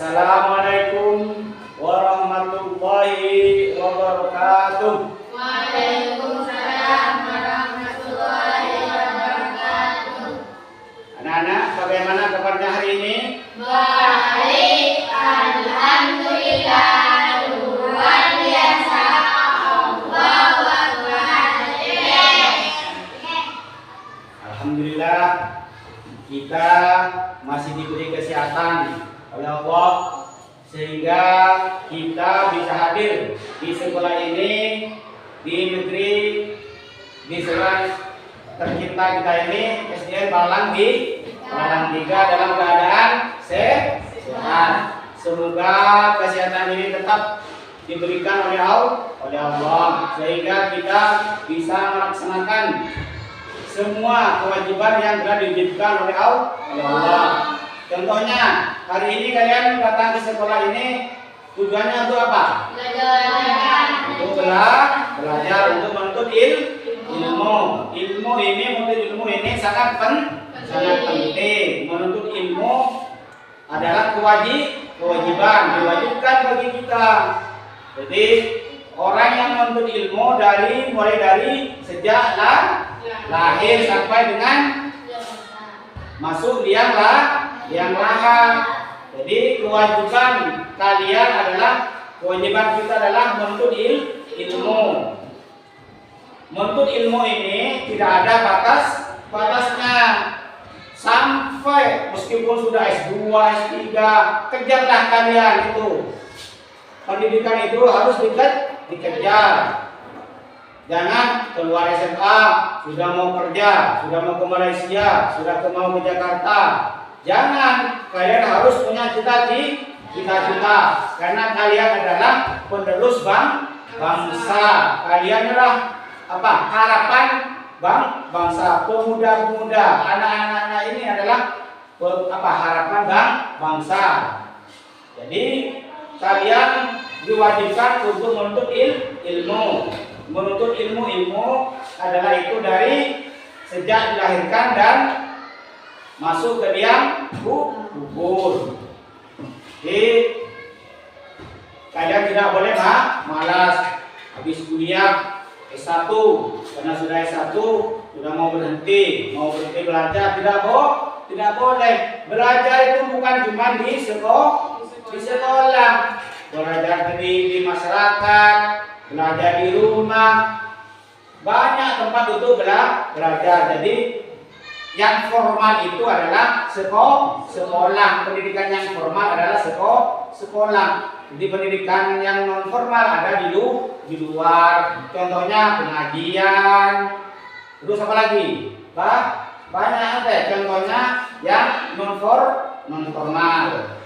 Assalamualaikum warahmatullahi wabarakatuh. Waalaikumsalam warahmatullahi wabarakatuh. Anak-anak, bagaimana kabarnya hari ini? Baik, alhamdulillah, luar biasa. Allahu Akbar. Alhamdulillah, kita masih diberi kesehatan oleh Allah sehingga kita bisa hadir di sekolah ini, di negeri, di sekolah tercinta kita ini, SDN Balang 3, dalam keadaan sehat. Semoga kesehatan ini tetap diberikan oleh Allah sehingga kita bisa melaksanakan semua kewajiban yang telah diwajibkan oleh Allah. Contohnya, hari ini kalian datang ke sekolah ini tujuannya untuk apa? Untuk belajar, untuk menuntut ilmu. Ilmu ini sangat penting. Menuntut ilmu adalah kewajiban, diwajibkan bagi kita. Jadi orang yang menuntut ilmu mulai dari sejak lahir sampai dengan masuk liang lahat. Jadi kewajiban kalian adalah, kewajiban kita adalah menuntut ilmu. Menuntut ilmu ini tidak ada batasnya. Sampai meskipun sudah S2, S3, kejarlah kalian itu. Pendidikan itu harus dikejar. Jangan keluar SMA, sudah mau kerja, sudah mau ke Malaysia, sudah mau ke Jakarta. Jangan, kalian harus punya cita-cita. Karena kalian adalah penerus bangsa. Kalian adalah harapan bangsa. Pemuda-pemuda, anak-anak ini adalah harapan bangsa. Jadi kalian diwajibkan untuk menuntut ilmu. Menuntut ilmu adalah itu dari sejak dilahirkan dan masuk ke liang kubur. Jadi kalian tidak boleh malas habis kuliah S1, karena sudah S1 sudah mau berhenti belajar. Tidak boleh. Belajar itu bukan cuma di sekolah. Belajar di masyarakat, belajar di rumah, banyak tempat untuk belajar. Jadi yang formal itu adalah sekolah. Pendidikan yang formal adalah sekolah. Jadi pendidikan yang non formal ada di luar. Contohnya pengajian. Terus apa lagi? Banyak ada. Contohnya yang non formal.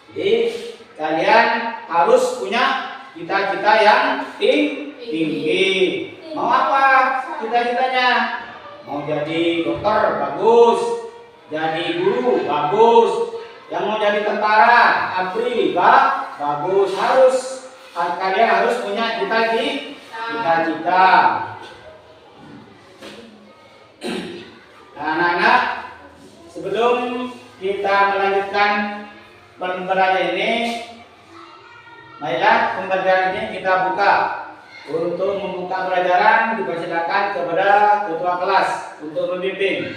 Jadi kalian harus punya cita-cita yang tinggi. Mau apa cita-citanya? Mau jadi dokter, bagus. Jadi guru, bagus. Yang mau jadi tentara, ABRI, bagus. Kalian harus punya cita-cita. Nah, anak-anak, sebelum kita melanjutkan pembelajaran ini, baiklah, pembelajaran ini kita buka. Untuk membuka pelajaran dipersilakan kepada ketua kelas untuk membimbing.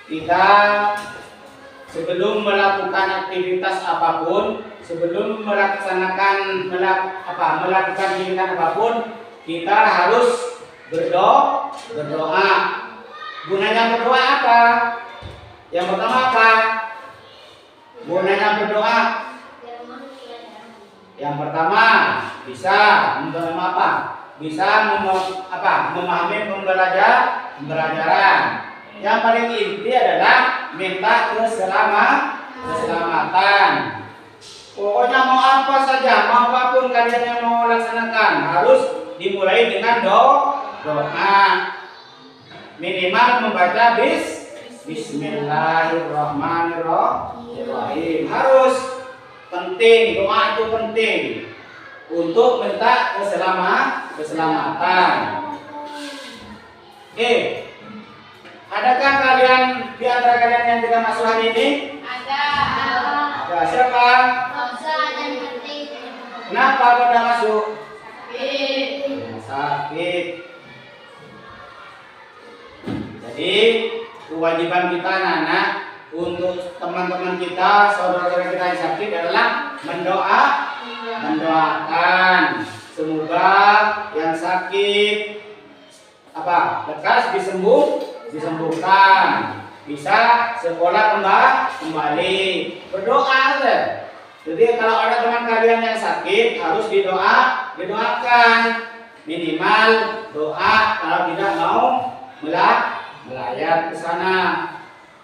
Kita sebelum melakukan aktivitas apapun, sebelum melakukan kegiatan apapun, kita harus berdoa. Gunanya berdoa apa? Yang pertama apa? Gunanya berdoa. Yang pertama bisa memahami pembelajaran. Yang paling inti adalah minta keselamatan. Pokoknya mau apa saja, mau apapun kalian yang mau laksanakan harus dimulai dengan doa. Minimal membaca Bismillahirrahmanirrahim. Harus penting, doa itu penting untuk minta keselamatan. Adakah kalian di antara kalian yang tidak masuk hari ini? Ada. Ada. Siapa? Rosa dan Hati. Kenapa kau tidak masuk? Sakit. Sakit. Jadi kewajiban kita anak-anak untuk teman-teman kita, saudara-saudara kita yang sakit adalah mendoakan semoga yang sakit lekas disembuhkan, bisa sekolah kembali, berdoa aja. Jadi kalau ada teman kalian yang sakit harus didoakan, minimal doa. Kalau tidak mau melayat ke sana,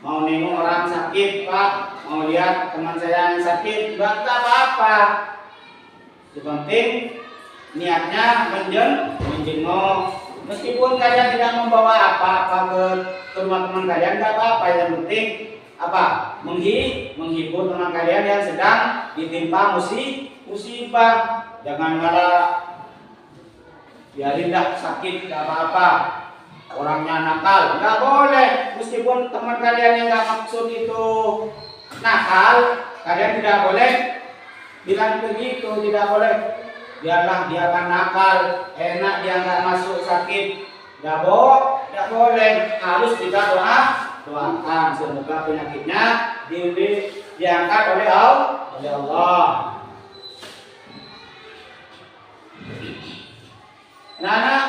mau nengok orang sakit, Pak, mau lihat teman saya yang sakit, enggak apa-apa. Yang penting niatnya menjenguk. Meskipun kalian tidak membawa apa-apa ke rumah teman kalian, enggak apa-apa. Yang penting menghibur teman kalian yang sedang ditimpa musibah. Jangan malah biarin dah sakit, enggak apa-apa. Orangnya nakal, nggak boleh. Meskipun teman kalian yang nggak maksud itu nakal, kalian tidak boleh bilang begitu, tidak boleh. Biarlah dia akan nakal, enak dia nggak masuk sakit, nggak boleh. Harus kita doakan semoga penyakitnya diangkat oleh Allah. Anak-anak,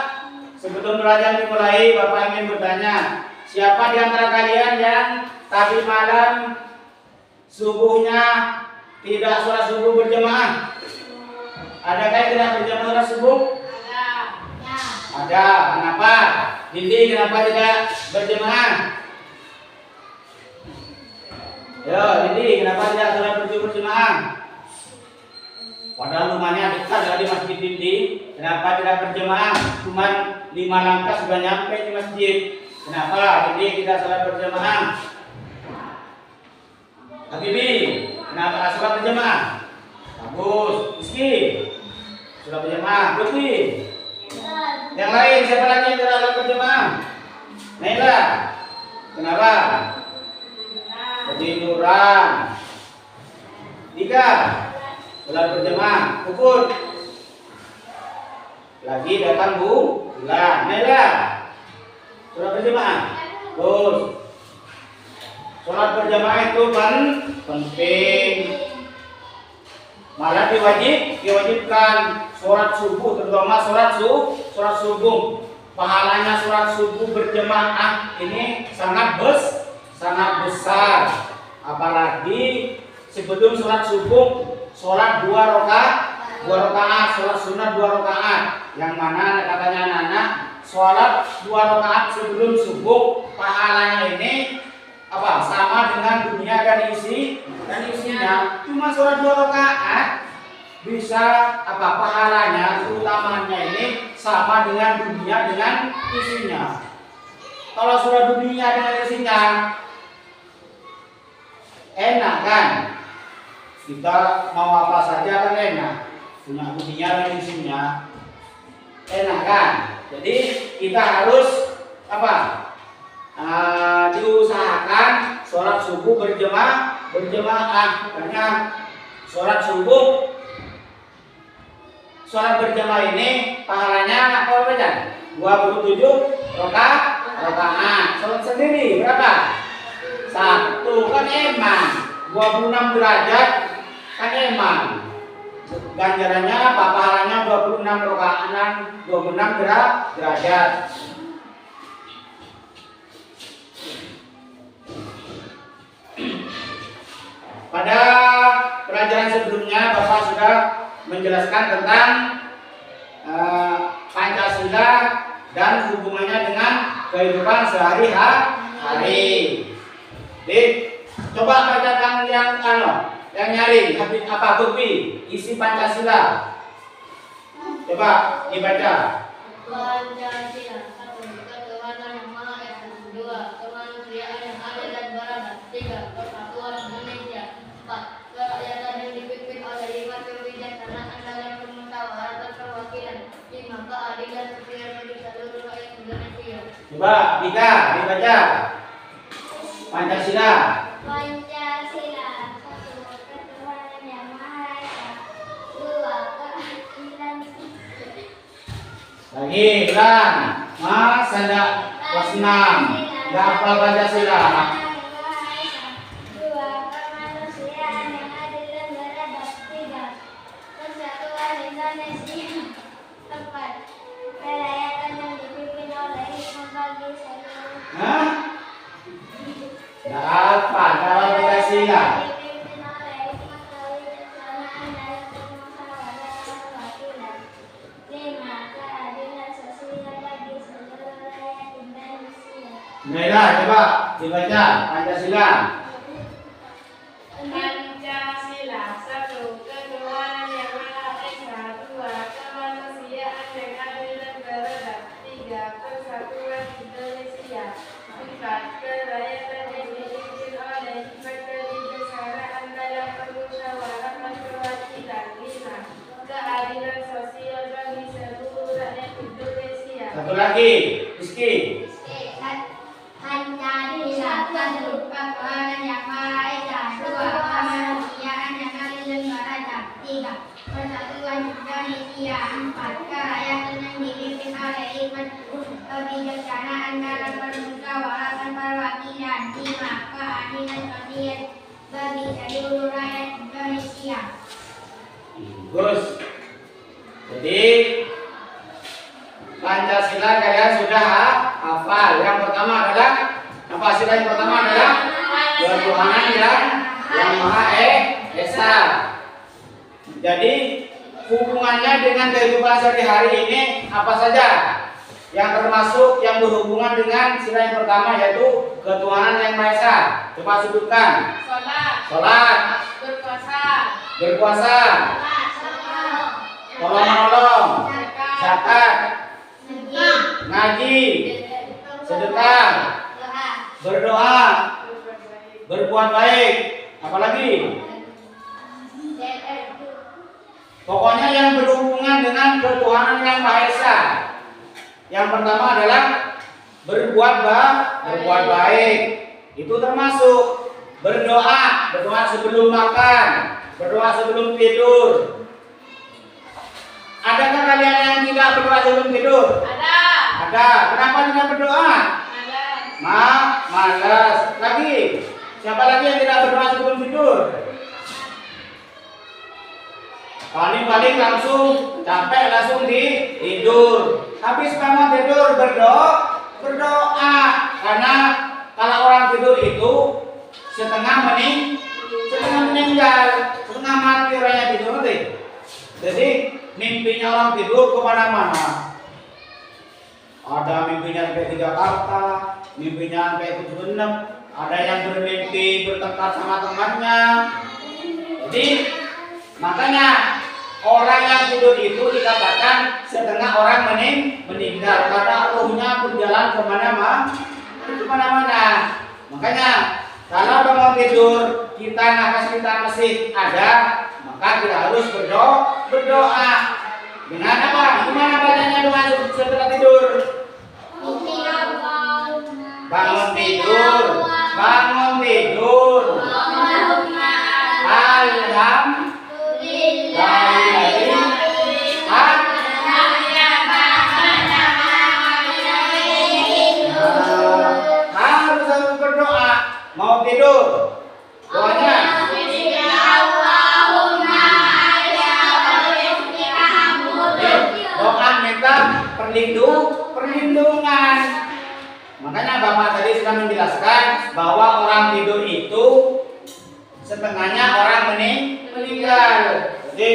sebelum belajar dimulai, Bapak ingin bertanya, siapa di antara kalian yang tadi malam subuhnya tidak sholat subuh berjamaah? Adakah yang tidak berjamaah sholat subuh? Ada. Kenapa? Dindi, kenapa tidak berjamaah? Yo, Dindi, kenapa tidak sholat berjamaah? Padahal rumahnya dekat dari masjid Dindi, kenapa tidak berjamaah? Cuma 5 langkah sudah nyampe di masjid. Kenapa Dindi tidak sholat berjamaah? Habibi, kenapa sholat berjamaah? Bagus. Rizky, sholat berjamaah. Lutfi, yang lain siapa lagi yang tidak sholat berjamaah? Naila, kenapa? Ketiduran. Dika, sholat berjamaah. Ukur, lagi datang bulan. Naila, sholat berjamaah. Terus sholat berjamaah itu penting. Malah diwajibkan sholat subuh, terutama sholat subuh. Pahalanya sholat subuh berjamaah ini sangat besar. Apalagi sebelum sholat subuh, sholat 2 rakaat, sholat sunat 2 rakaat. Yang mana katanya anak-anak, sholat 2 rakaat sebelum subuh pahalanya ini sama dengan dunia dan isinya. Cuma sholat 2 rakaat bisa pahalanya, utamanya ini sama dengan dunia dengan isinya. Kalau sholat dunia dengan isinya enak kan? Kita mau apa saja kan enak, punya dunia dan isinya enak kan? Jadi kita harus diusahakan sholat subuh berjamaah. Karena sholat berjamaah ini pahalanya 27 rakaat. Sholat sendiri berapa? 1 kan emang 26 derajat kan emang. Ganjarannya pahalanya 26 rakaat, 26 derajat. Pada pelajaran sebelumnya Bapak sudah menjelaskan tentang Pancasila dan hubungannya dengan kehidupan sehari-hari. Jadi coba bacakan Yang nyari apa Tupi? Isi Pancasila. Coba dibaca. Pancasila. 1. Ketuhanan yang Maha Esa. 2. Kemanusiaan yang adil dan beradab. 3. Persatuan Indonesia. 4. Kerakyatan yang dipimpin oleh 5 kebijaksanaan dalam permusyawaratan perwakilan. 5. Keadilan sosial bagi seluruh rakyat Indonesia. Coba Dika dibaca. Pancasila. Pancasila. 1. Ketuhanan yang Maha Esa. 2. Keadilan. Lagi ulang. Mas ada kelas 6. Enggak hafal Pancasila. 2. Kemanusiaan yang adil dan beradab. 3. Persatuan Indonesia. 4. Kerakyatan yang dipimpin oleh hikmah bagi seluruh. Hah? Enggak hafal kalau Pancasila. Dipimpin oleh hikmah kebijaksanaan dalam permusyawaratan perwakilan. 5. Keadilan sosial bagi seluruh rakyat Indonesia. Baiklah, coba dibaca Pancasila. Pancasila. 1. Ketuhanan yang Maha Esa. 2. Kemanusiaan yang adil dan beradab. 3. Persatuan Indonesia. 4. Kerakyatan yang dipimpin oleh hikmat kebijaksanaan dalam permusyawaratan perwakilan. 5. Keadilan sosial bagi seluruh rakyat Indonesia. Satu lagi, Rizky. Pancasila. 1. Ketuhanan yang Maha Esa. 2. Kemanusiaan yang adil dan beradab. 3. Persatuan Indonesia. 4. Kerakyatan yang dipimpin oleh hikmat kebijaksanaan dalam permusyawaratan perwakilan. 5. Keadilan sosial bagi seluruh rakyat Indonesia. Bagus. Jadi Pancasila kalian sudah hafal. Yang pertama adalah Pancasila yang pertama adalah ketuhanan yang Maha Esa. Jadi hubungannya dengan kehidupan sehari-hari ini apa saja? Yang termasuk yang berhubungan dengan sila yang pertama yaitu ketuhanan yang Maha Esa. Coba sebutkan. Salat, Berpuasa, berpuasa, tolong-menolong, zakat, ngaji, sedekah, berdoa, berbuat baik, apalagi? Pokoknya yang berhubungan dengan ketuhanan yang Maha Esa. Yang pertama adalah berbuat baik. Itu termasuk berdoa sebelum makan, berdoa sebelum tidur. Adakah kalian yang tidak berdoa sebelum tidur? ada, Ada. Kenapa tidak berdoa? ada, Malas. Lagi. Siapa lagi yang tidak berdoa sebelum tidur? Paling langsung capek langsung tidur. Habis bangun tidur berdoa. Karena kalau orang tidur itu setengah meninggal, setengah mati orangnya tidur nanti. Jadi mimpinya orang tidur kemana-mana. Ada mimpinya sampai ke Jakarta, mimpinya sampai ke Sumenep, ada yang bermimpi bertengkar sama temannya. Jadi makanya orang yang tidur itu dikatakan setengah orang meninggal karena ruhnya berjalan kemana-mana. Makanya kalau bangun tidur kita nafas kita masih ada, maka kita harus berdoa. Dengan apa? Gimana bacanya doa setelah tidur? Bangun tidur. Harus berdoa. Mau tidur. Doanya. Doa minta perlindungan. Makanya Bapak tadi sudah menjelaskan bahwa orang tidur itu setengahnya orang meninggal. Jadi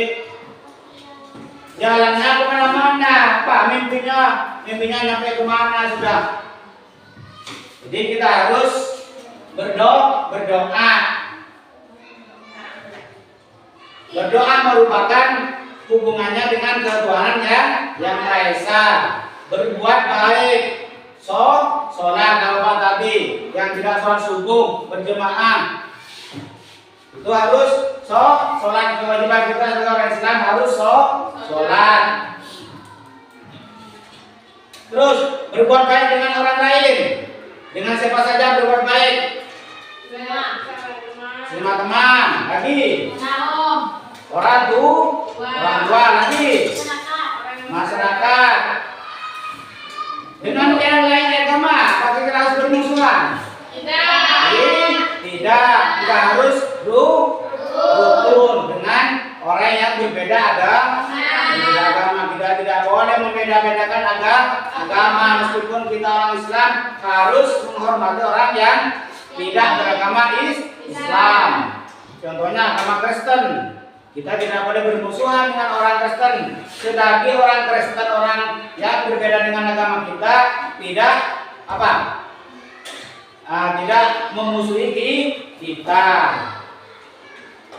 jalannya kemana-mana, Pak, mimpinya nyampe kemana sudah. Jadi kita harus berdoa. Berdoa merupakan hubungannya dengan ketuhanan yang Maha Esa. Berbuat baik, sholat apa tadi, yang tidak sholat subuh berjemaah itu harus sholat. Kewajiban kita sebagai orang Islam harus sholat. Terus berbuat baik dengan orang lain. Dengan siapa saja berbuat baik? Sama teman. Lagi orang tua lagi masyarakat. Dengan yang lain agama, apakah kita harus bermusuhan? Tidak. Kita harus rukun dengan orang yang berbeda agama. Kita tidak boleh membeda-bedakan agama. Meskipun kita orang Islam harus menghormati orang yang tidak beragama Islam. Contohnya agama Kristen. Kita tidak boleh bermusuhan dengan orang Kristen. Selagi orang Kristen, orang yang berbeda dengan agama kita, tidak tidak memusuhi kita.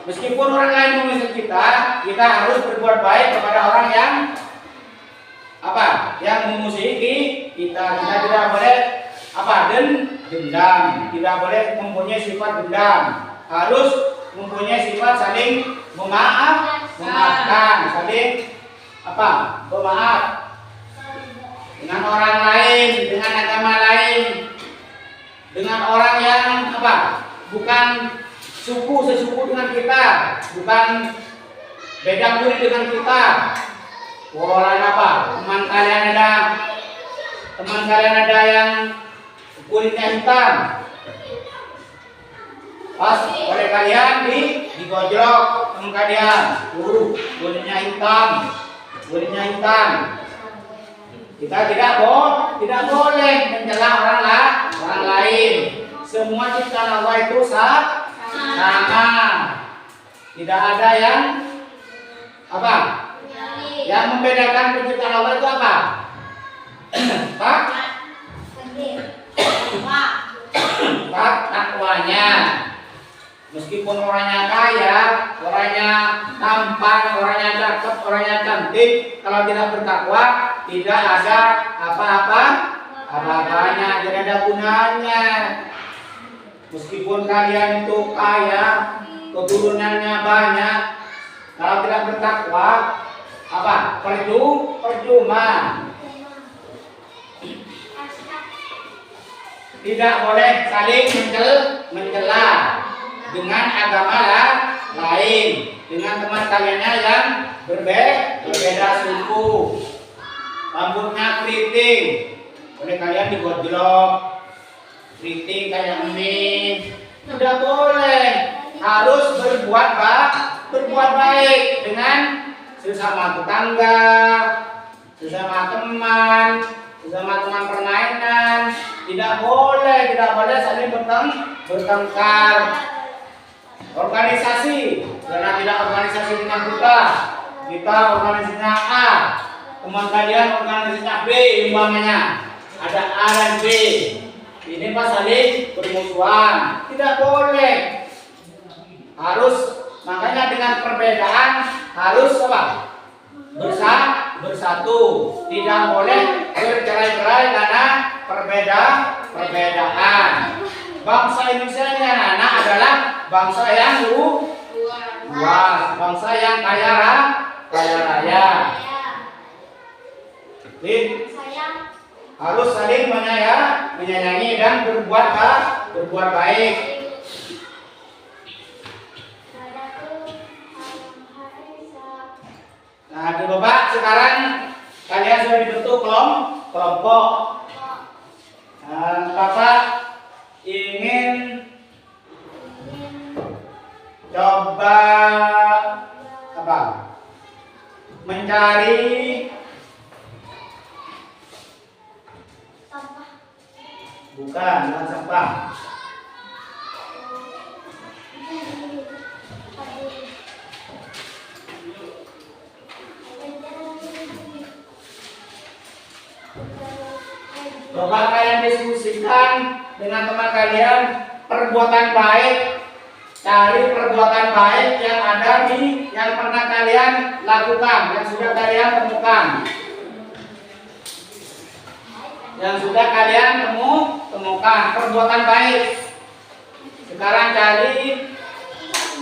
Meskipun orang lain memusuhi kita, kita harus berbuat baik kepada orang yang yang memusuhi kita. Kita tidak boleh dendam. Tidak boleh mempunyai sifat dendam. Harus mempunyai sifat saling memaafkan, saling pemaaf dengan orang lain, dengan agama lain, dengan orang yang bukan sesuku dengan kita, bukan beda kulit dengan kita. Teman kalian ada yang kulitnya hitam, pas oleh kalian digojlok teman kalian, kulitnya hitam. Kita tidak boleh mencela orang lain. Semua ciptaan Allah itu sama. Tidak ada yang yang membedakan penciptaan Allah itu apa? Takwanya. Meskipun orangnya kaya, orangnya tampan, orangnya cakep, orangnya cantik, kalau tidak bertakwa, tidak ada apa-apanya, tidak ada gunanya. Meskipun kalian itu kaya, keturunannya banyak, kalau tidak bertakwa, percuma. Tidak boleh saling mencela dengan agama lain, dengan teman kaliannya yang berbeda suku. Rambutnya keriting, oleh kalian digojlok, keriting kayak mie. Tidak boleh. Harus berbuat baik dengan sesama tetangga, sesama teman permainan. Tidak boleh saling bertengkar. Organisasi, karena tidak organisasi dengan kita organisasinya A, teman kalian organisasinya B, umpamanya ada A dan B, ini saling bermusuhan. Tidak boleh. Harus, makanya dengan perbedaan harus bersatu. Tidak boleh bercerai-berai karena perbedaan. Bangsa Indonesia ini anak-anak adalah bangsa yang luas, bangsa yang kaya raya. Jadi harus saling menyayangi dan berbuat baik. Nah, Bapak, sekarang kalian sudah dibentuk kelompok. Bapak ingin coba mencari bukan sampah. Coba kalian diskusikan dengan teman kalian perbuatan baik cari perbuatan baik yang ada yang pernah kalian lakukan, yang sudah kalian temukan. Yang sudah kalian temukan perbuatan baik. Sekarang cari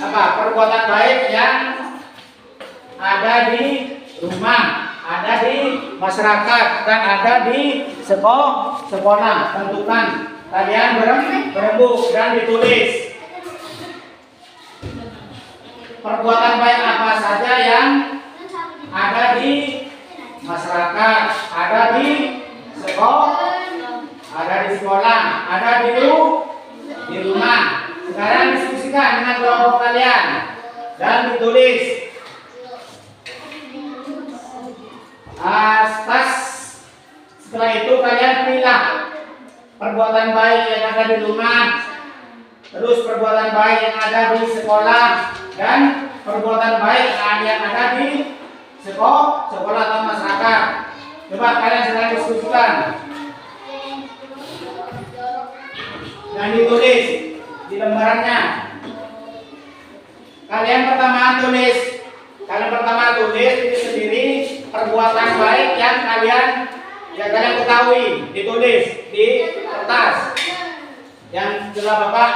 apa? Perbuatan baik yang ada di rumah, ada di masyarakat, dan ada di sekolah. Tentukan kalian berembuk dan ditulis perbuatan baik apa saja yang ada di masyarakat, ada di sekolah, ada di rumah. Sekarang diskusikan dengan kelompok kalian dan ditulis. Setelah itu kalian pilih perbuatan baik yang ada di rumah, terus perbuatan baik yang ada di sekolah, dan perbuatan baik yang ada di sekolah atau masyarakat. Coba kalian sedang diskusikan dan ditulis di lembarannya. Kalian pertama tulis itu sendiri perbuatan baik yang kalian ketahui, ditulis di kertas yang telah Bapak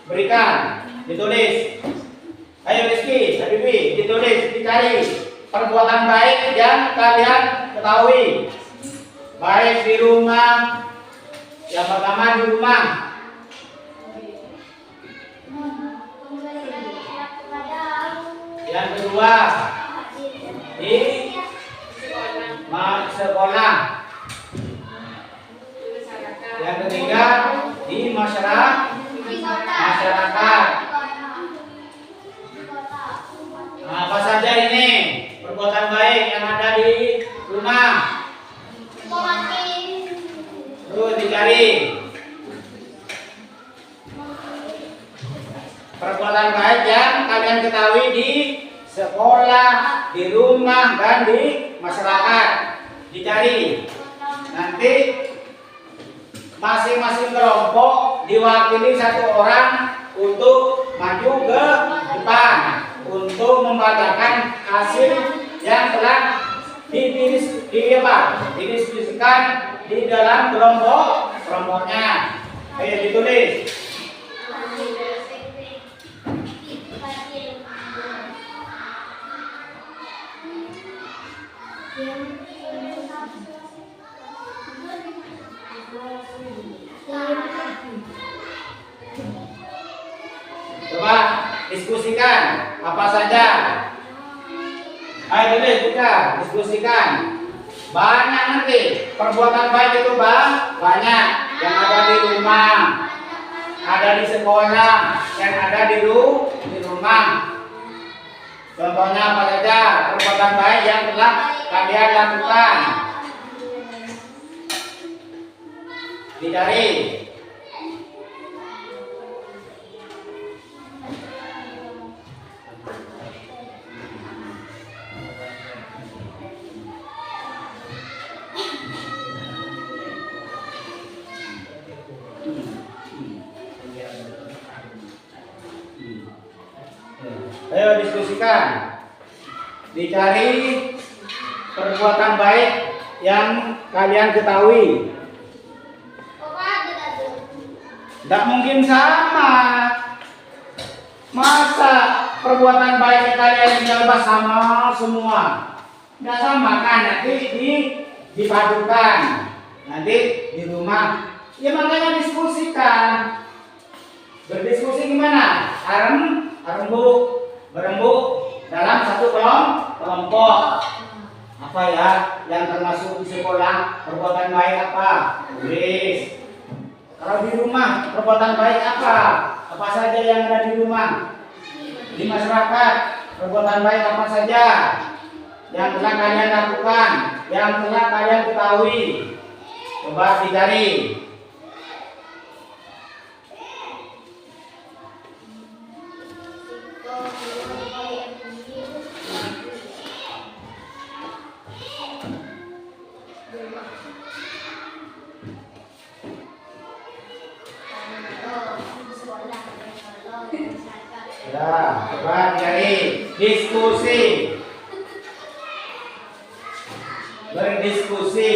berikan, ditulis. Ayo Rizky, Habibi, ditulis, dicari perbuatan baik yang kalian ketahui, baik di rumah. Yang pertama di rumah. Yang kedua di sekolah. Yang ketiga di masyarakat. Nah, apa saja ini perbuatan baik yang ada di rumah? Terus dicari perbuatan baik yang kalian ketahui di sekolah, di rumah, dan di masyarakat. Dicari. Nanti masing-masing kelompok diwakili satu orang untuk maju ke depan untuk membacakan hasil yang telah didiskusikan di dalam kelompoknya. Ayo ditulis. Coba diskusikan apa saja. Ayo tulis juga, diskusikan. Banyak nanti perbuatan baik itu banyak yang ada di rumah, ada di sekolah, yang ada di rumah. Contohnya apa saja perbuatan baik yang telah kalian lakukan? Dicari. Ayo diskusikan. Dicari perbuatan baik yang kalian ketahui. Tidak mungkin sama. Masa perbuatan baik yang kalian mencoba sama semua? Tidak sama kan? Nanti dipadukan. Nanti di rumah. Ya makanya diskusikan. Berdiskusi gimana? Berembuk dalam satu kelompok. Apa ya yang termasuk di sekolah perbuatan baik apa? Tulis. Kalau di rumah perbuatan baik apa? Apa saja yang ada di rumah? Di masyarakat perbuatan baik apa saja yang telah kalian lakukan, yang telah kalian ketahui? Coba dicari. Sekolah. materi. Diskusi. Berdiskusi.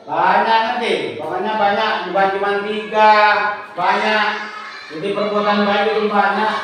Banyak nanti, pokoknya banyak, bukan cuma 3, banyak. Jadi perbuatan baik itu banyak.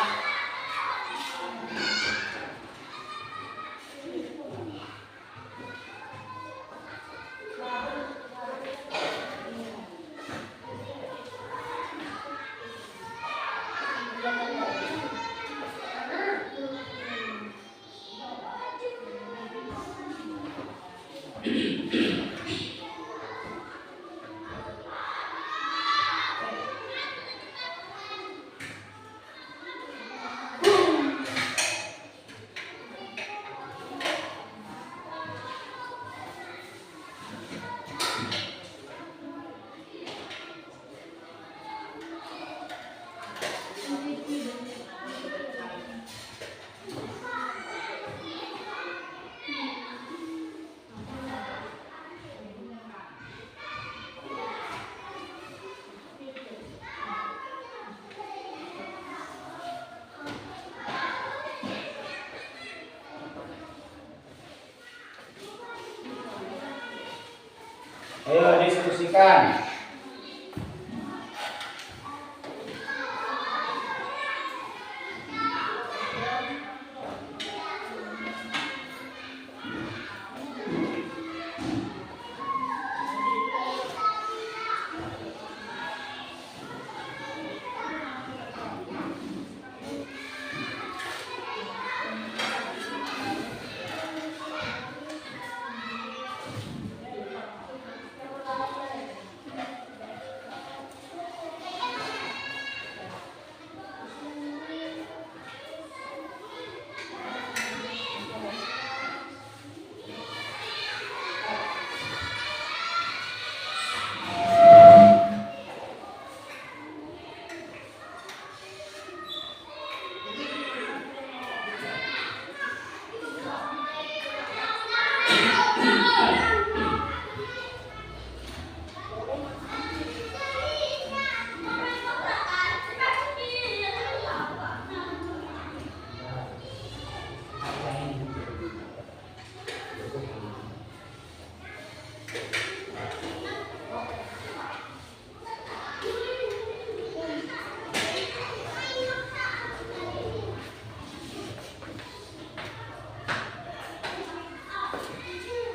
Ayo diskusikan.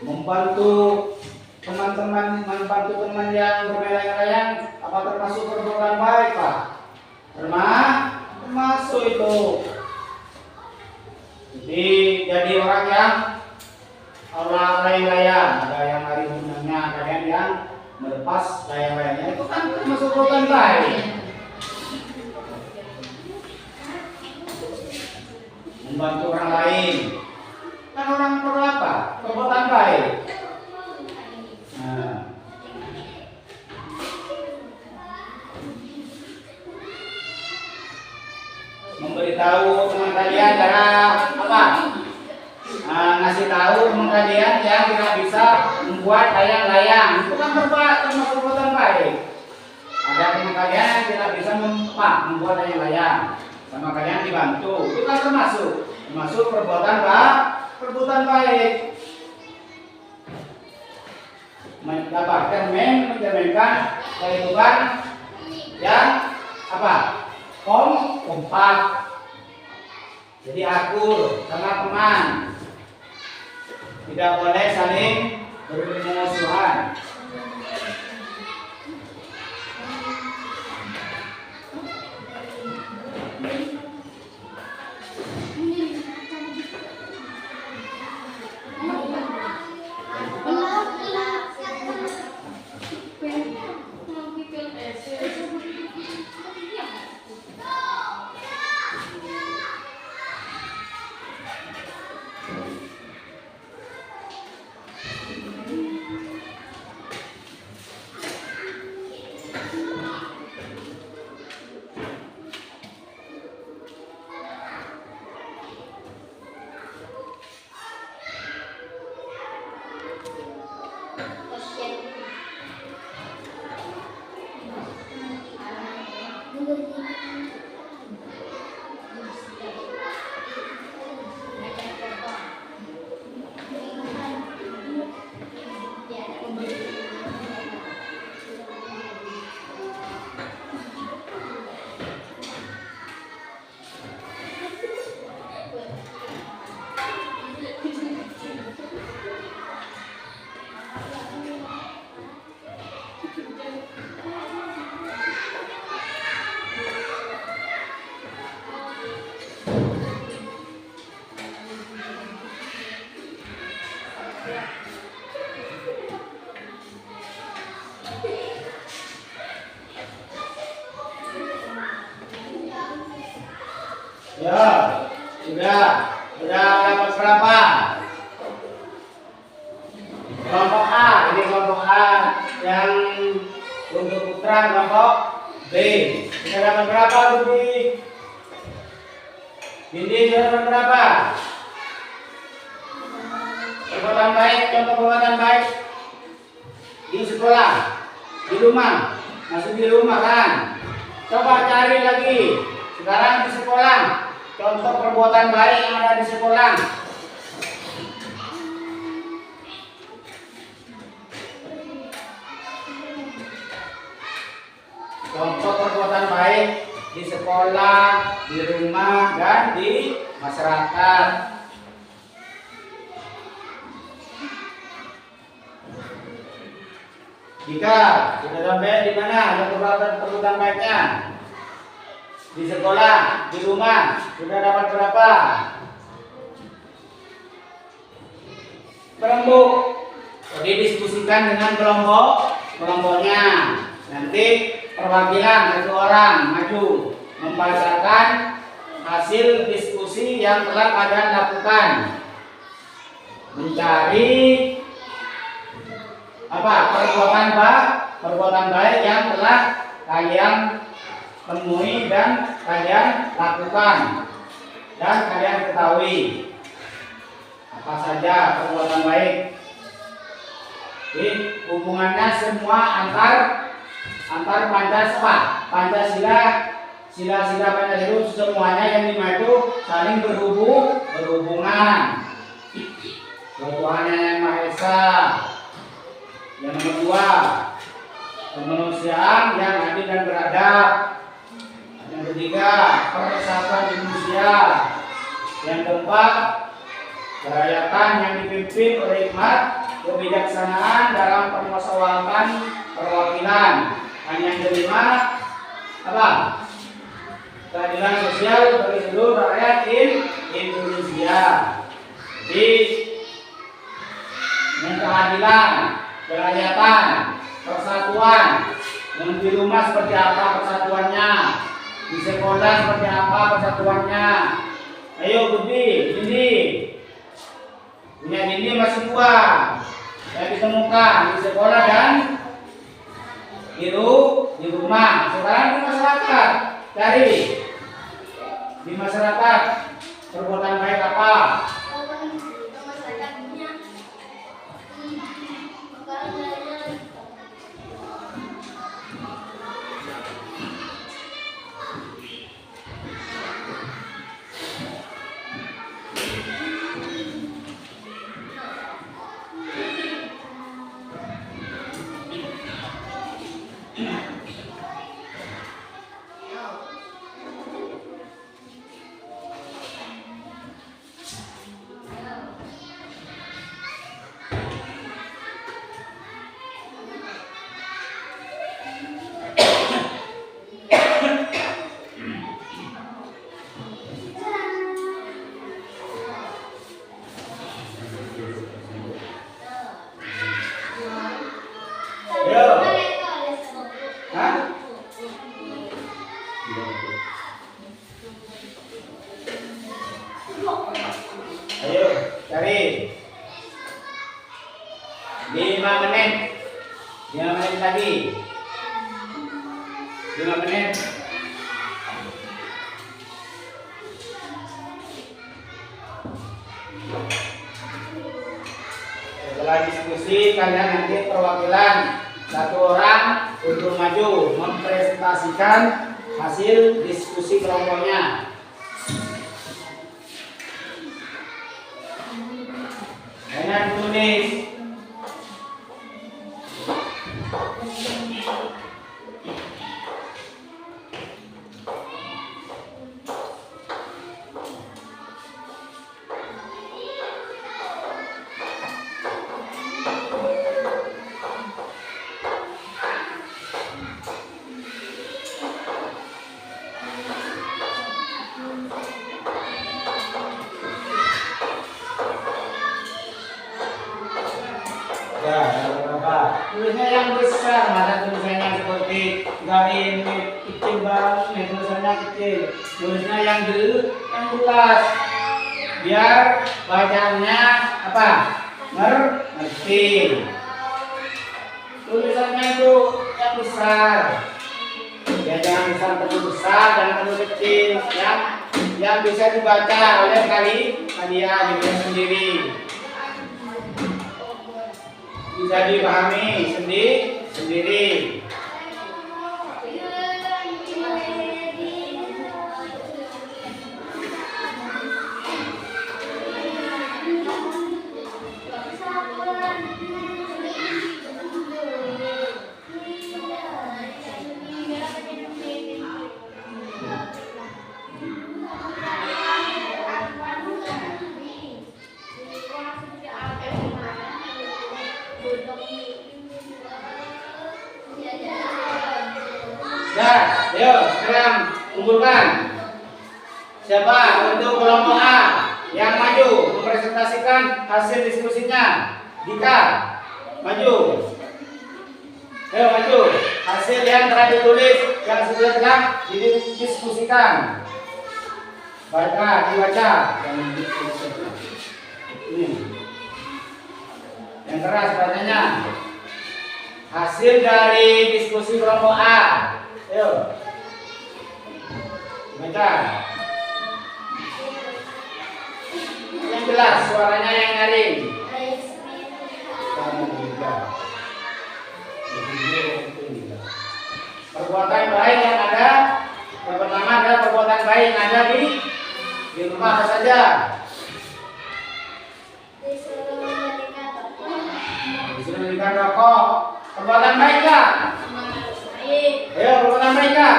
Membantu teman yang berlayang-layang apa termasuk perbuatan baik, Pak? Termasuk itu. Jadi orang yang layang-layang, ada yang hari gunanya, kalian yang melepas layang-layangnya itu kan termasuk perbuatan baik. Membantu orang lain kan orang perlu apa? Perbuatan baik. Nah. Memberitahu teman kalian cara apa? Ngasih tahu teman kalian yang tidak bisa membuat layang-layang, itu kan termasuk perbuatan baik. Ada teman kalian yang tidak bisa membuat layang-layang, sama kalian dibantu, itu kan termasuk perbuatan baik. Mendapatkan mencerminkan kehidupan yang apa? Kompak. Jadi akur sama teman. Tidak boleh saling bermusuhan. Ya, sudah dapat berapa? Kelompok A, ini kelompok A yang untuk putra, kelompok B. Kita dapat berapa, Budi? Bindi sudah dapat berapa? Perbuatan baik, contoh perbuatan baik di sekolah, di rumah, masih di rumah kan? Coba cari lagi. Sekarang di sekolah, contoh perbuatan baik yang ada di sekolah. Contoh perbuatan baik di sekolah, di rumah, dan di masyarakat. Jika sudah sampai di mana ada perbuatan baiknya? Di sekolah, di rumah, sudah dapat berapa? Berembuk. Didiskusikan dengan kelompoknya. Nanti perwakilan satu orang maju membacakan hasil diskusi yang telah kalian lakukan. Mencari apa? Perbuatan baik yang telah kalian temui dan kalian lakukan dan kalian ketahui. Apa saja perbuatan baik? Jadi hubungannya semua antar Pancasila, sila-sila Pancasila semuanya yang lima itu saling berhubungan. Tuhan yang Maha Esa. Yang kedua, kemanusiaan yang adil dan beradab. Yang ketiga, persatuan Indonesia. Yang keempat, kerakyatan yang dipimpin oleh hikmat kebijaksanaan dalam permusyawaratan perwakilan. Dan yang kelima, apa? Keadilan sosial bagi seluruh rakyat Indonesia. Jadi, yang keadilan, kerakyatan, persatuan. Yang di rumah seperti apa persatuannya? Di sekolah seperti apa persatuannya? Ayo Budi, ini. Punya ini masih dua. Yang ditemukan di sekolah dan di rumah. Sekarang di masyarakat. Cari di masyarakat perbuatan baik apa? Ayo cari 5 menit. 5 menit lagi. 5 menit. Setelah diskusi kalian nanti perwakilan satu orang untuk maju mempresentasikan hasil diskusi kelompoknya. Dengan menulis. Ya, apa? Tulisnya yang besar, mana tulisannya seperti gain kecil banget, nih tulisannya kecil. Tulisnya yang jelas, biar bacanya apa? Ngerti. Tulisannya itu yang besar. Ya jangan terlalu besar, jangan terlalu kecil. Yang bisa dibaca oleh kalian sendiri. Bisa dipahami sendiri. Nah, ayo sekarang kumpulkan. Siapa untuk kelompok A yang maju mempresentasikan hasil diskusinya? Dika, maju. Ayo maju. Hasil yang telah ditulis, yang sudah telah didiskusikan. Dibaca. Ini. Yang keras bacanya. Hasil dari diskusi kelompok A. Ayo. Baca. Yang jelas, suaranya yang nyaring. Perbuatan baik yang ada. Yang pertama adalah perbuatan baik yang ada di rumah apa saja. Disuruh memberikan rokok. Perbuatan baik nggak? Ayo, perbuatan baik nggak?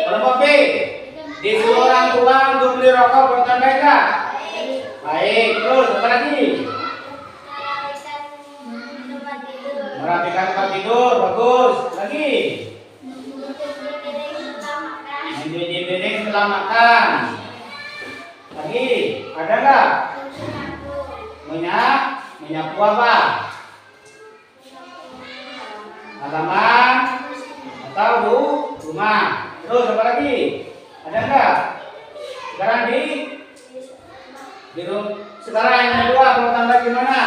Kelompok B, disuruh orang tua untuk beli rokok, perbuatan baik nggak? Baik. Terus apa lagi? Merapikan tempat tidur, bagus. Lagi? Mencuci piring setelah makan. Lagi? Ada nggak? Menyapu apa? Halaman atau rumah. Terus apa lagi? Ada enggak? Sekarang di rumah. Sekarang yang kedua perbuatan baik di mana?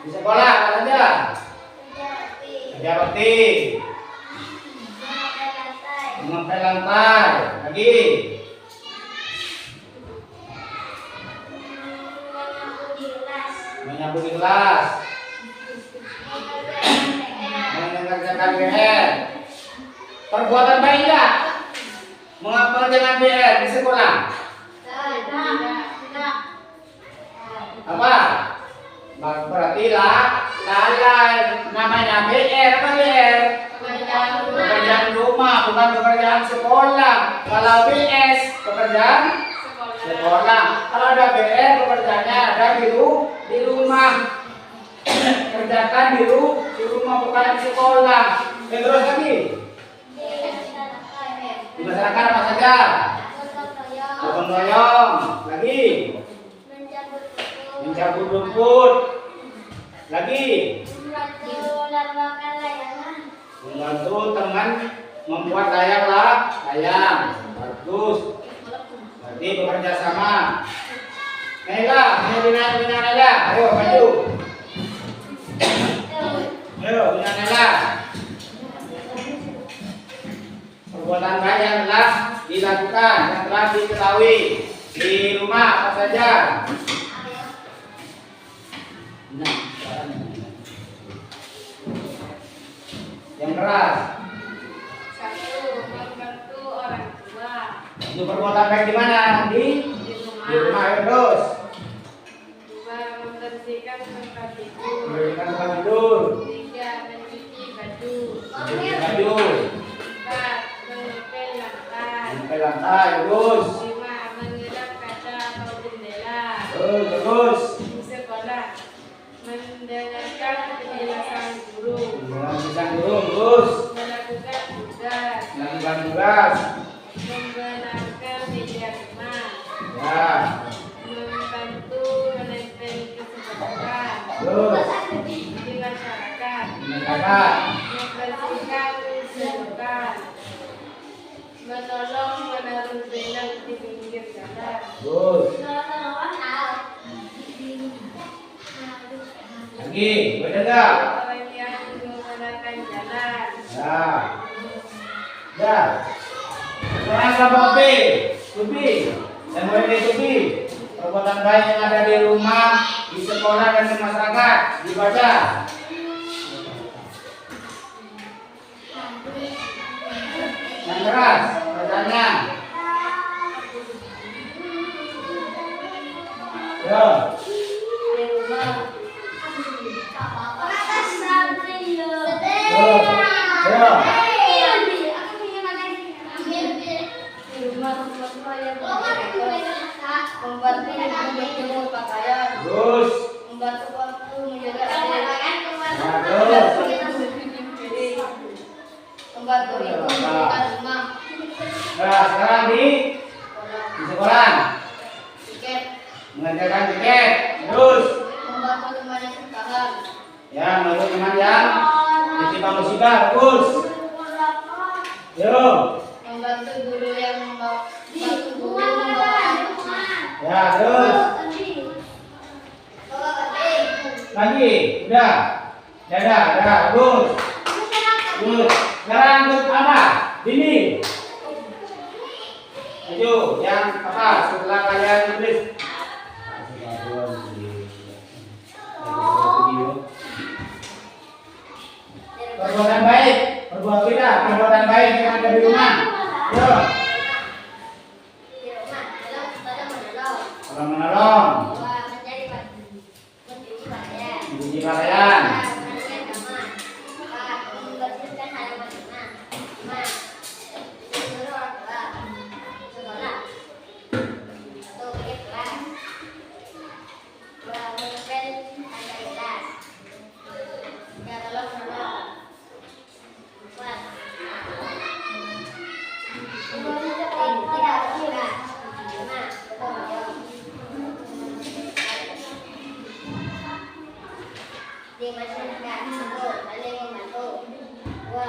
Di sekolah apa saja? Kerja bakti. Mengepel lantai. Lagi? Menyapu di kelas. Mengerjakan PR. Perbuatan baik enggak? Mengerjakan PR di sekolah. Apa? Berarti namanya PR apa PR? Pekerjaan rumah, bukan pekerjaan sekolah. Kalau PS pekerjaan sekolah. Kalau ada PR pekerjaannya ada di rumah. Kerjakan di rumah bukan di sekolah. Terus lagi? Di masyarakat apa saja? Gotong royong. Lagi? Mencabut rumput. Lagi? Membantu teman membuat layang. Bagus. Berarti bekerja sama. Nela, Nela. Ayo maju. Ayo, Nela. Perbuatan baik yang telah dilakukan, yang telah diketahui di rumah apa saja? Yang keras. 1. Membantu orang tua. Itu perbuatan baik di mana? Di rumah. Ayo terus. 2. Membersihkan tempat tidur. Memberikan tempat tidur. 3. Mencuci baju. Mencuci baju. 4. Mengepel lantai. Mengepel lantai. Terus. 5. Mengelap kaca atau jendela. Terus. Di sekolah mendengarkan penjelasan guru. Menjelaskan guru. Terus. Melakukan tugas. Melakukan tugas. Membenarkan meja rumah. Ya. Membantu menempel keselamatan. Terus. di masyarakat, Masyarakat. membersihkan selokan, menolong menaruh benak di pinggir jalan, Bagus. Lagi, benar enggak? orang yang menggunakan jalan, Ya. Ya. Sekarang kelompok B, Tubi. Dan mulai dari Tubi. Perbuatan baik yang ada di rumah, di sekolah dan di masyarakat. Dibaca. Yang keras, bacaannya. Ya. di rumah, Ya. di rumah membuat diri menjemur pakaian, Terus. membantu waktu menjaga adik, Ya, terus. membantu ibu membersihkan rumah, Nah, sekarang di sekolah. tiket, Mengerjakan tiket. Terus. membantu teman yang kesusahan, Ya, menurut teman yang ditimpa musibah. Bagus. Yo. membantu guru yang membantu guru membawakan Ya, terus. Lagi. Udah. Dadah, dadah. Bagus. Bagus. Sekarang untuk apa? Dini. Maju. Yang apa? Setelah kalian tulis. Perbuatan baik. Perbuatan kita. Perbuatan baik yang ada di rumah. Yo. Kalau menolong. Mencuci pakaian. Di masyarakat satu saling membantu, dua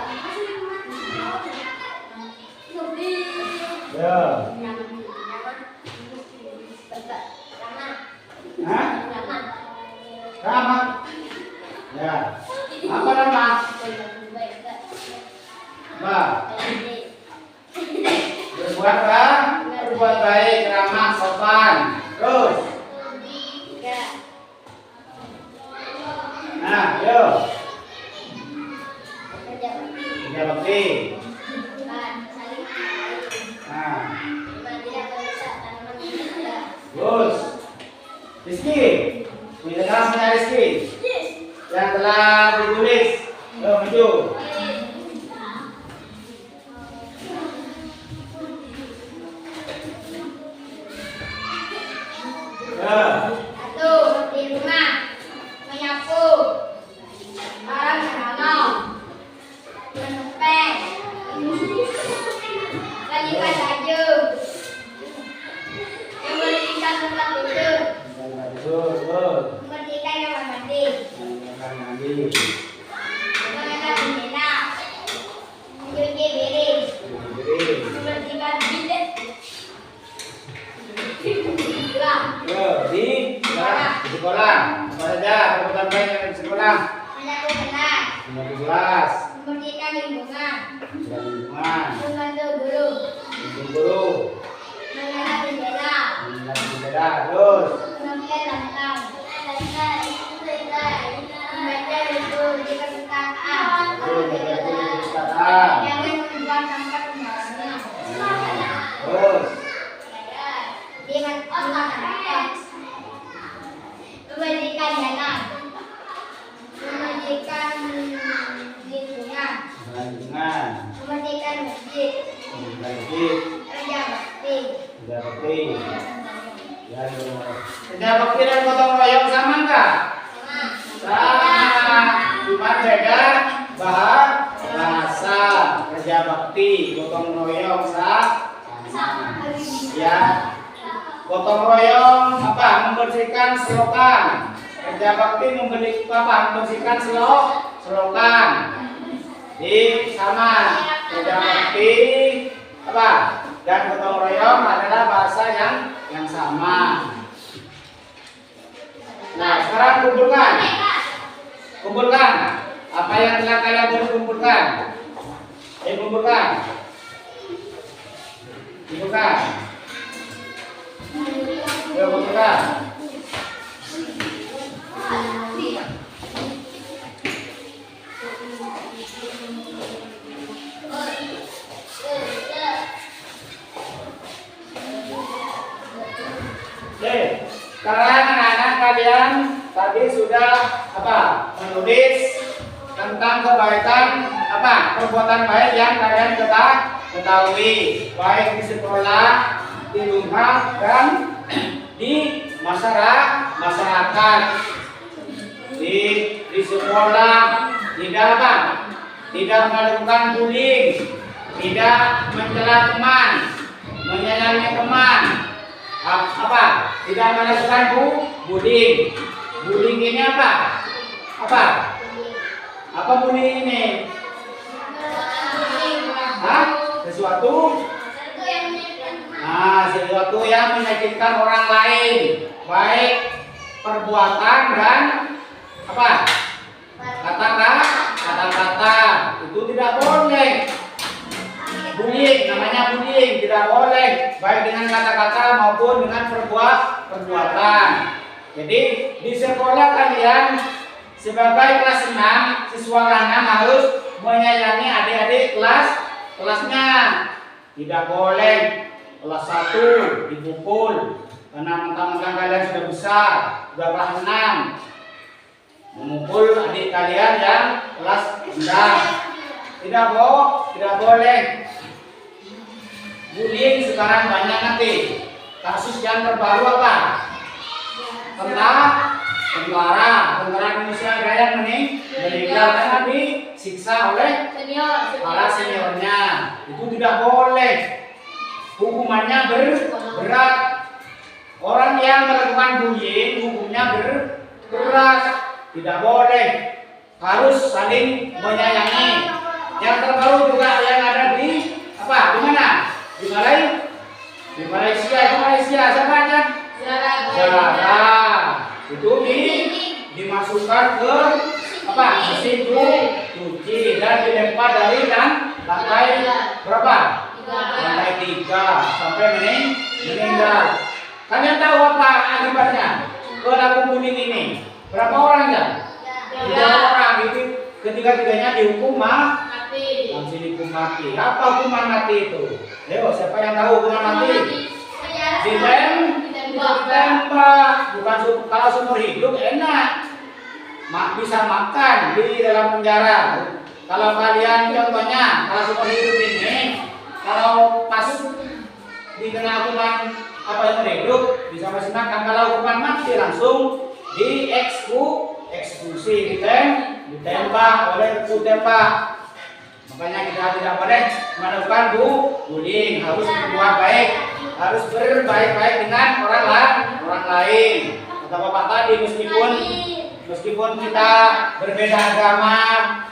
Yo. Hah? Ramah. Ya. Apa ramah? Apa? Berbuat baik, ramah, sopan. Terus. Nah, yo. Kerja bakti. Nah, terus. Rizky. Punya kelasnya Rizky. Yang telah ditulis. Yo, maju. Ya. Satu, di rumah menyapu, menanam, menepeng, melipat baju, membersihkan tempat tidur, membersihkan kamar mandi, mengenal jendela, mencuci piring, membersihkan bidet, Yo, di sekolah. Apa saja perbuatan baik yang ada di sekolah? menyapu kelas, Menyapu kelas, membersihkan lingkungan, menjaga lingkungan, membantu guru, mendukung guru, mengenal jendela, menjaga jendela, terus. menempel lantai, membaca buku di perpustakaan, Terus menjaga guru di perpustakaan. jangan membuang sampah sembarangan, Terus. di masyarakat, membersihkan jalan, membersihkan lingkungan, Lingkungan, membersihkan masjid, menjaga masjid, kerja bakti, menjaga bakti. Ya, yo. Kerja bakti dan gotong royong sama enggak? Sama. Cuma beda bahasa. Kerja bakti, gotong royong sama. Ya. Gotong royong apa? Membersihkan selokan. Kerja bakti membeli membersihkan selokan. Di sama kerja bakti apa? Dan gotong royong adalah bahasa yang sama. Nah, sekarang kumpulkan apa yang telah kalian kumpulkan. Kumpulkan. Oke, sekarang anak-anak kalian tadi sudah menulis tentang kebaikan perbuatan baik yang kalian ketahui baik di sekolah, di rumah dan di masyarakat. Di sekolah tidak melakukan bullying, tidak mencela teman, menyayangi teman, tidak melakukan bullying. Bullying ini apa bullying ini? Sesuatu yang menyakitkan orang lain, baik perbuatan dan kata-kata itu tidak boleh. Bullying namanya bullying, tidak boleh baik dengan kata-kata maupun dengan perbuatan. Jadi di sekolah kalian sebagai kelas 6 siswa kelas 6 harus menyayangi adik-adik kelasnya. Tidak boleh kelas 1 dipukul karena mentang-mentang kalian sudah besar, sudah kelas 6. Memukul adik kalian yang kelas 6. Tidak boleh. Bullying sekarang banyak nanti. Kasus yang terbaru tentara Indonesia yang meninggal karena disiksa oleh para seniornya. Itu tidak boleh. Hukumannya berat. Orang yang melakukan bullying hukumnya berat. Tidak boleh. Harus saling menyayangi. Yang terbaru juga yang ada di mana? Di Malaysia. Siapa aja? Zara. Itu dimasukkan ke mesin cuci dan dilempar dari lantai berapa? Lantai 3 sampai meninggal. Kalian tahu apa akibatnya? Pelaku bullying ini berapa orang ya? 3 orang. Itu ketiga-tiganya dihukum mati. Apa hukuman mati itu? Ayo, siapa yang tahu hukuman mati? Ditembak. Bukan kalau seumur hidup enak. Bisa makan di dalam penjara. Kalau kalian contohnya kalau seumur hidup ini, kalau pas dikena hukuman seumur hidup bisa masih makan. Kalau hukuman mati langsung dieksekusi, ditembak oleh tembak. Makanya kita tidak boleh melakukan bullying, harus berbuat baik, harus berbaik-baik dengan orang lain. Kata Bapak tadi, meskipun kita berbeda agama,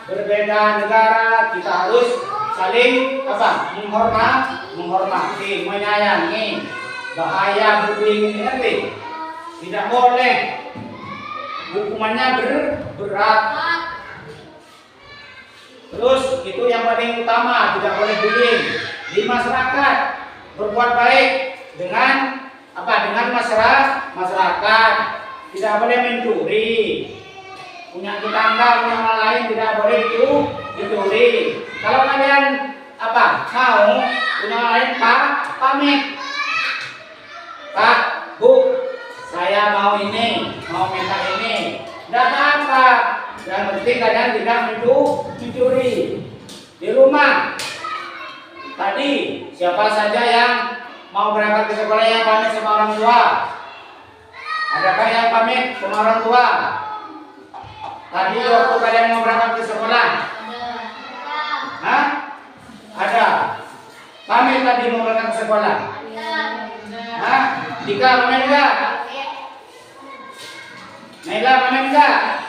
berbeda negara, kita harus saling menghormati, menyayangi. Bahaya bullying ini tidak boleh. Hukumannya berat. Terus itu yang paling utama, tidak boleh bullying. Di masyarakat berbuat baik dengan masyarakat. Tidak boleh mencuri. Punya tetangga, punya orang lain tidak boleh dicuri. Kalau kalian mau punya orang lain pamit. Pak, Bu, saya mau minta ini. Tidak apa-apa. Yang penting kalian tidak mencuri. Di rumah tadi siapa saja yang mau berangkat ke sekolah yang pamit sama orang tua? Adakah yang pamit sama orang tua? Tadi waktu kalian mau berangkat ke sekolah? Ada. Pamit tadi mau berangkat ke sekolah? Dika pamit enggak? Naila pamer enggak?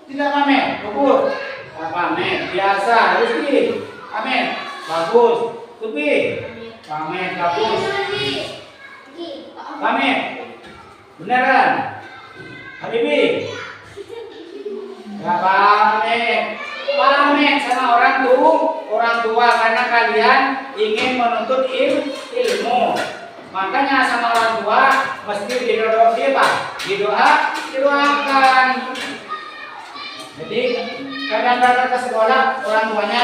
Tidak pamer, bagus. Tak pamer, biasa, Rizky. Pamer, bagus. Tupi, pamer, bagus. Pamer, beneran. Habibi, nggak pamer. Pamer sama orang tua karena kalian ingin menuntut ilmu. Makanya sama orang tua mesti didoakan. Jadi kalian datang ke sekolah, orang tuanya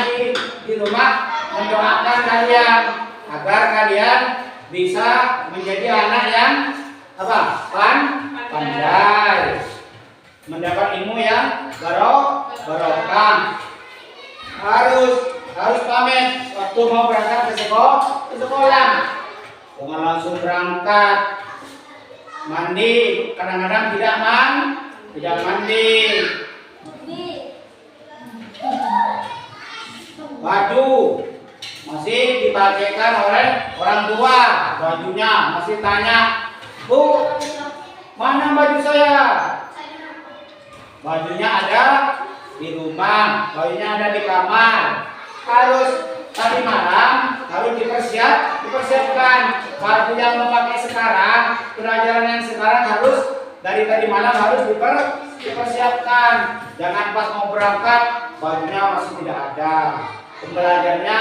di rumah mendoakan kalian agar kalian bisa menjadi anak yang pandai, mendapat ilmu yang barokah. Harus pamit waktu mau berangkat ke sekolah. Jangan langsung berangkat. Mandi, kadang-kadang tidak mandi. Baju masih dipakaikan oleh orang tua, bajunya masih tanya, Bu, mana baju saya? Bajunya ada di rumah, bajunya ada di kamar. Harus tadi malam harus dipersiapkan. Baju yang mau pakai sekarang, pelajaran yang sekarang harus dari tadi malam harus dipersiapkan. Jangan pas mau berangkat bajunya masih tidak ada. Pembelajarannya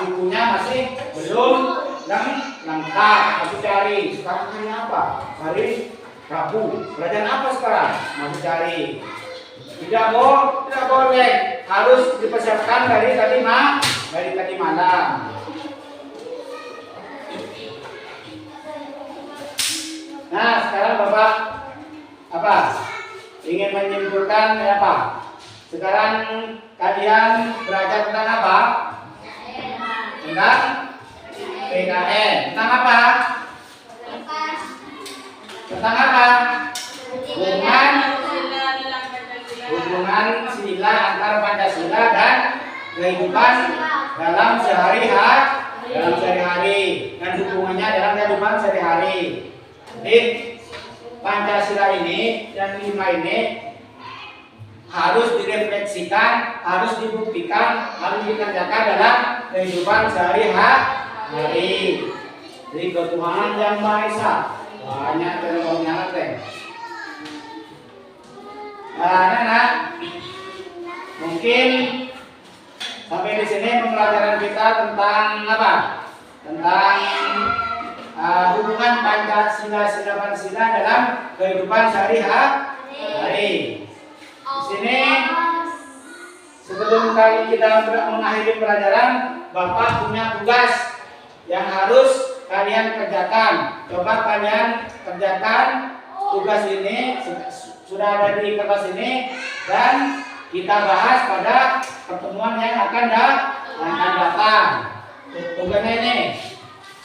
bukunya masih belum lengkap, masih cari. Sekarang hari apa? Hari Rabu. Pelajaran apa sekarang? Masih cari. Tidak boleh. Harus dipersiapkan dari tadi malam. Nah, sekarang Bapak ingin menyimpulkan apa? Sekarang kalian belajar tentang apa? Tentang PKN. Tentang apa? Tentang apa? Hubungan sila antara Pancasila dan kehidupan dalam sehari-hari dan hubungannya dalam kehidupan sehari-hari. Jadi Pancasila ini dan 5 ini harus direfleksikan, harus dibuktikan, harus dikerjakan dalam kehidupan sehari-hari. Jadi ketuhanan yang Maha Esa banyak terlalu teh. Anak-anak, mungkin sampai di sini pembelajaran kita tentang apa? Tentang hubungan Pancasila dalam kehidupan sehari-hari. Di sini sebelum kali kita mengakhiri pelajaran, Bapak punya tugas yang harus kalian kerjakan. Coba kalian kerjakan tugas ini, sudah ada di kertas ini, dan kita bahas pada pertemuan yang akan datang. Tugasnya ini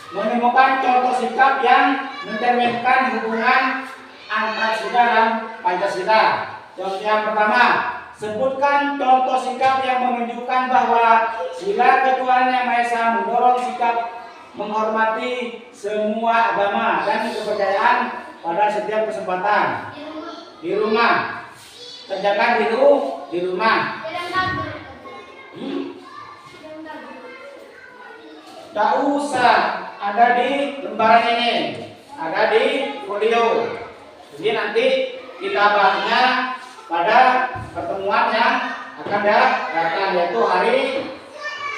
menemukan contoh sikap yang mencerminkan hubungan antara sila dan Pancasila. Contoh yang pertama, sebutkan contoh sikap yang menunjukkan bahwa sila ketuhanan yang Maha Esa mendorong sikap menghormati semua agama dan kepercayaan pada setiap kesempatan. Di rumah, kerjakan di rumah. Tak usah ada di lembaran ini, ada di folio. Jadi nanti kita bahasnya pada pertemuan yang akan datang, yaitu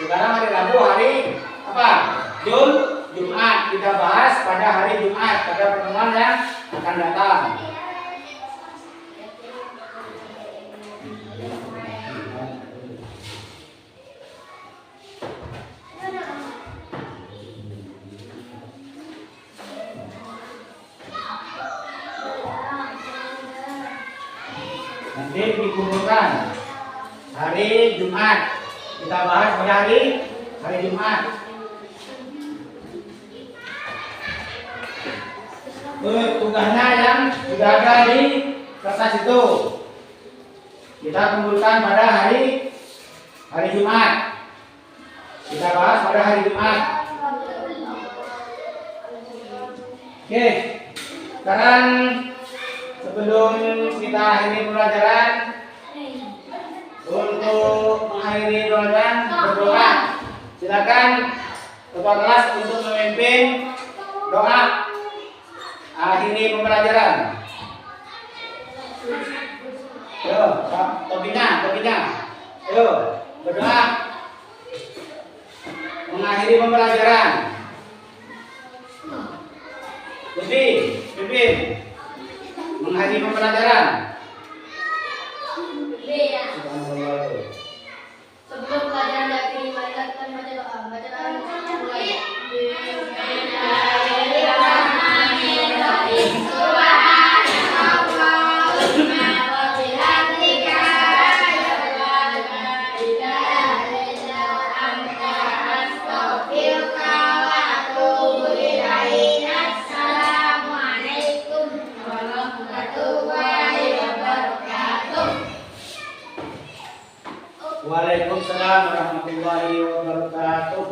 sekarang hari Rabu, hari Jumat. Kita bahas pada hari Jumat, pada pertemuan yang akan datang. Nanti dikumpulkan hari Jumat. Kita bahas pada hari Jumat. Tugasnya yang sudah ada di kertas itu kita kumpulkan pada hari Jumat. Kita bahas pada hari Jumat. Oke, sekarang Sebelum kita akhiri pelajaran, untuk mengakhiri pelajaran berdoa. Silakan ketua kelas untuk memimpin doa akhiri pembelajaran. Ayo, topinya. Ayo, berdoa mengakhiri pembelajaran. Pimpin mengakhiri pembelajaran. Iya. Sebelum pelajaran diakhiri, mari kita baca doa. Baca doa mulai. Bismillahirrahmanirrahim. Subhanallahumma wa bihamdika asyhadu an la ilaha illa anta astaghfiruka wa atubu ilaik. Assalamualaikum warahmatullahi wabarakatuh. Waalaikumsalam warahmatullahi wabarakatuh.